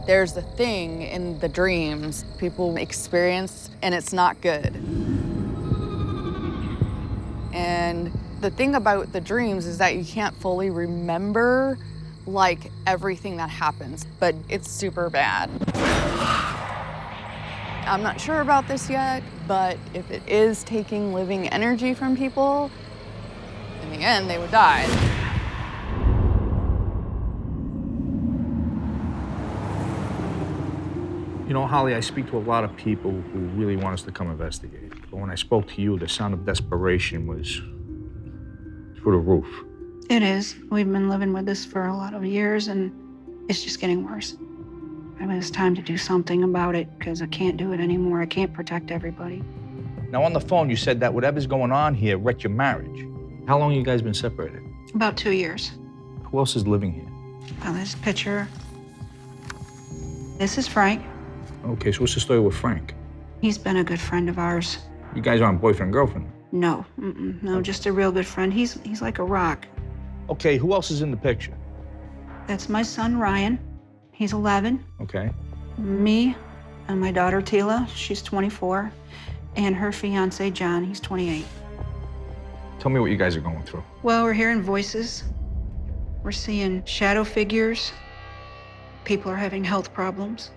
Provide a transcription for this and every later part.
There's a thing in the dreams people experience, and it's not good. And the thing about the dreams is that you can't fully remember, like, everything that happens, but it's super bad. I'm not sure about this yet, but if it is taking living energy from people, in the end, they would die. You know, Holly, I speak to a lot of people who really want us to come investigate. But when I spoke to you, the sound of desperation was through the roof. It is. We've been living with this for a lot of years, and it's just getting worse. I mean, it's time to do something about it, because I can't do it anymore. I can't protect everybody. Now, on the phone, you said that whatever's going on here wrecked your marriage. How long have you guys been separated? About 2 years. Who else is living here? Well, this picture. This is Frank. Okay, so what's the story with Frank? He's been a good friend of ours. You guys aren't boyfriend and girlfriend? No, no, just a real good friend. He's like a rock. Okay, who else is in the picture? That's my son, Ryan. He's 11. Okay. Me and my daughter, Tila. She's 24. And her fiance, John. He's 28. Tell me what you guys are going through. Well, we're hearing voices. We're seeing shadow figures. People are having health problems.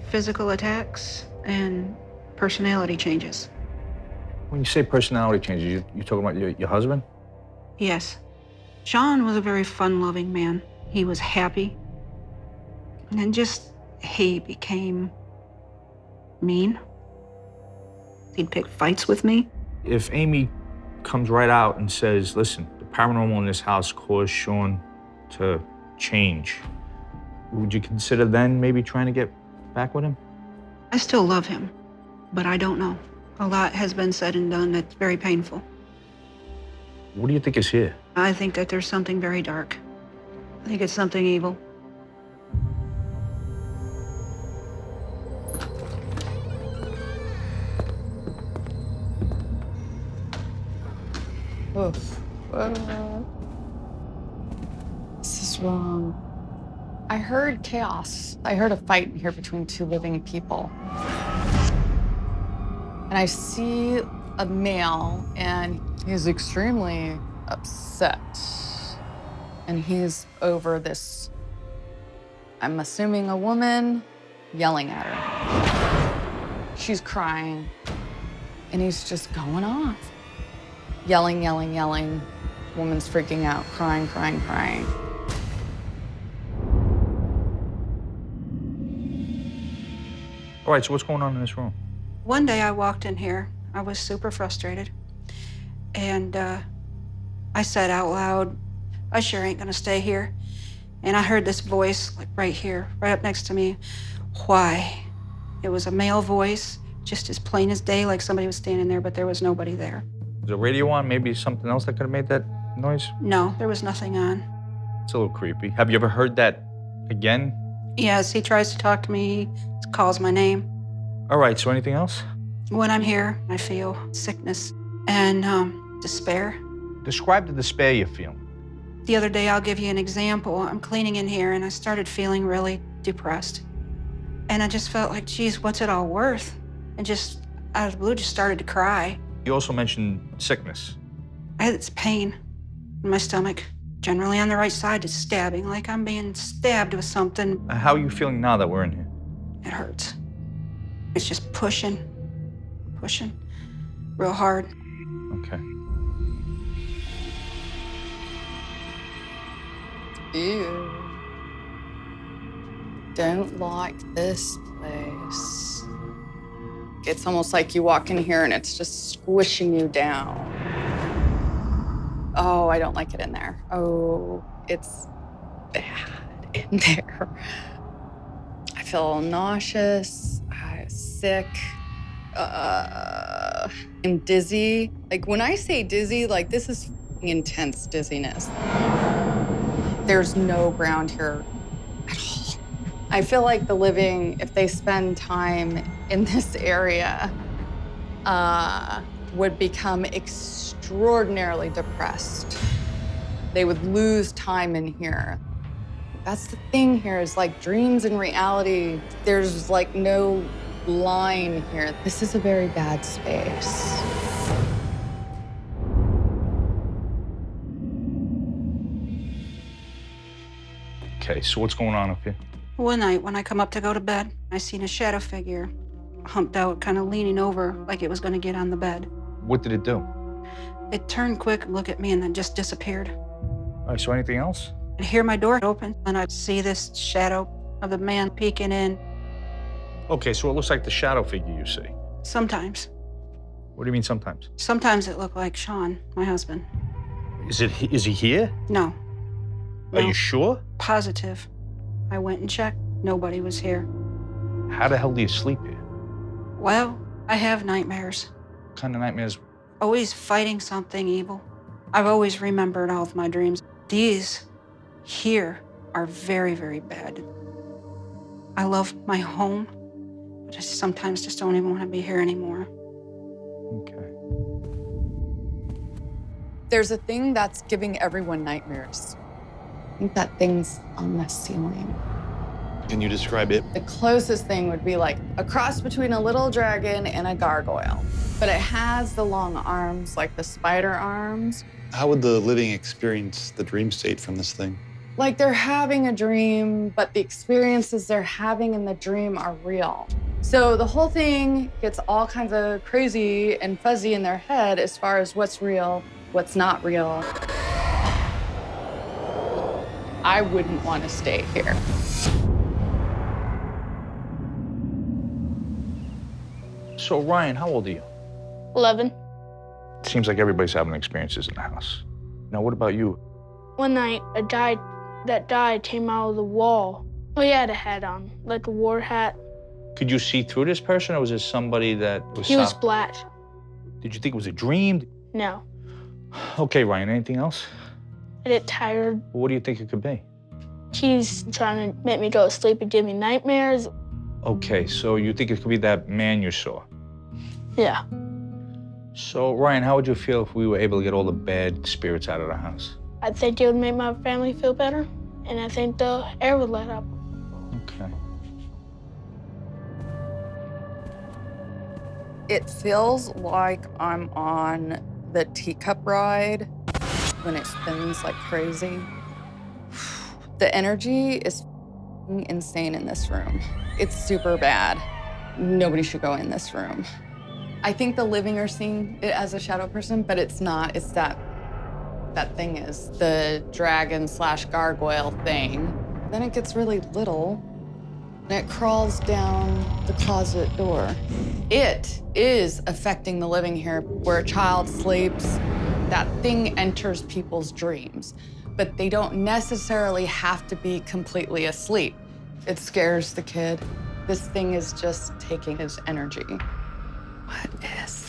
Physical attacks and personality changes. When you say personality changes, you talking about your husband? Yes. John was a very fun-loving man. He was happy. And then he became mean. He'd pick fights with me. If Amy comes right out and says, listen, the paranormal in this house caused Sean to change, would you consider then maybe trying to get back with him? I still love him, but I don't know. A lot has been said and done that's very painful. What do you think is here? I think that there's something very dark. I think it's something evil. Oof. This is wrong. I heard chaos. I heard a fight here between two living people. And I see a male, and he's extremely upset. And he's over this, I'm assuming a woman, yelling at her. She's crying, and he's just going off. Yelling, yelling, yelling. Woman's freaking out, crying, crying, crying. All right, so what's going on in this room? One day I walked in here. I was super frustrated. And I said out loud, I sure ain't gonna stay here. And I heard this voice, like right here, right up next to me. Why? It was a male voice, just as plain as day, like somebody was standing there, but there was nobody there. Is the radio on? Maybe something else that could have made that noise? No, there was nothing on. It's a little creepy. Have you ever heard that again? Yes, he tries to talk to me, he calls my name. All right, so anything else? When I'm here, I feel sickness and despair. Describe the despair you're feeling. The other day, I'll give you an example. I'm cleaning in here, and I started feeling really depressed. And I just felt like, geez, what's it all worth? And just out of the blue, just started to cry. You also mentioned sickness. I had this pain in my stomach, generally on the right side. It's stabbing, like I'm being stabbed with something. How are you feeling now that we're in here? It hurts. It's just pushing, real hard. Okay. Ew. Don't like this place. It's almost like you walk in here and it's just squishing you down. Oh, I don't like it in there. Oh, it's bad in there. I feel nauseous, sick, I'm dizzy. Like when I say dizzy, like this is intense dizziness. There's no ground here at all. I feel like the living, if they spend time in this area, would become extraordinarily depressed. They would lose time in here. That's the thing here is like dreams and reality, there's like no line here. This is a very bad space. Okay, so what's going on up here? One night when I come up to go to bed, I seen a shadow figure, humped out, kind of leaning over like it was going to get on the bed. What did it do? It turned quick, looked at me, and then just disappeared. All right, so anything else? I'd hear my door open, and I'd see this shadow of the man peeking in. Okay, so it looks like the shadow figure you see. Sometimes. What do you mean sometimes? Sometimes it looked like Sean, my husband. Is he here? No. Are No. you sure? Positive. I went and checked. Nobody was here. How the hell do you sleep here? Well, I have nightmares. What kind of nightmares? Always fighting something evil. I've always remembered all of my dreams. These here are very, very bad. I love my home, but I sometimes just don't even want to be here anymore. Okay. There's a thing that's giving everyone nightmares. I think that thing's on the ceiling. Can you describe it? The closest thing would be like a cross between a little dragon and a gargoyle. But it has the long arms, like the spider arms. How would the living experience the dream state from this thing? Like they're having a dream, but the experiences they're having in the dream are real. So the whole thing gets all kinds of crazy and fuzzy in their head as far as what's real, what's not real. I wouldn't want to stay here. So, Ryan, how old are you? 11. Seems like everybody's having experiences in the house. Now, what about you? One night, a guy that died came out of the wall. He had a hat on, like a war hat. Could you see through this person, or was this somebody that was He was black. Did you think it was a dream? No. Okay, Ryan, anything else? I get tired. What do you think it could be? He's trying to make me go to sleep and give me nightmares. Okay, so you think it could be that man you saw? Yeah. So, Ryan, how would you feel if we were able to get all the bad spirits out of the house? I think it would make my family feel better, and I think the air would let up. Okay. It feels like I'm on the teacup ride when it spins like crazy. The energy is insane in this room. It's super bad. Nobody should go in this room. I think the living are seeing it as a shadow person, but it's not. It's that thing is the dragon / gargoyle thing. Then it gets really little and it crawls down the closet door. It is affecting the living here. Where a child sleeps, that thing enters people's dreams, but they don't necessarily have to be completely asleep. It scares the kid. This thing is just taking his energy. What is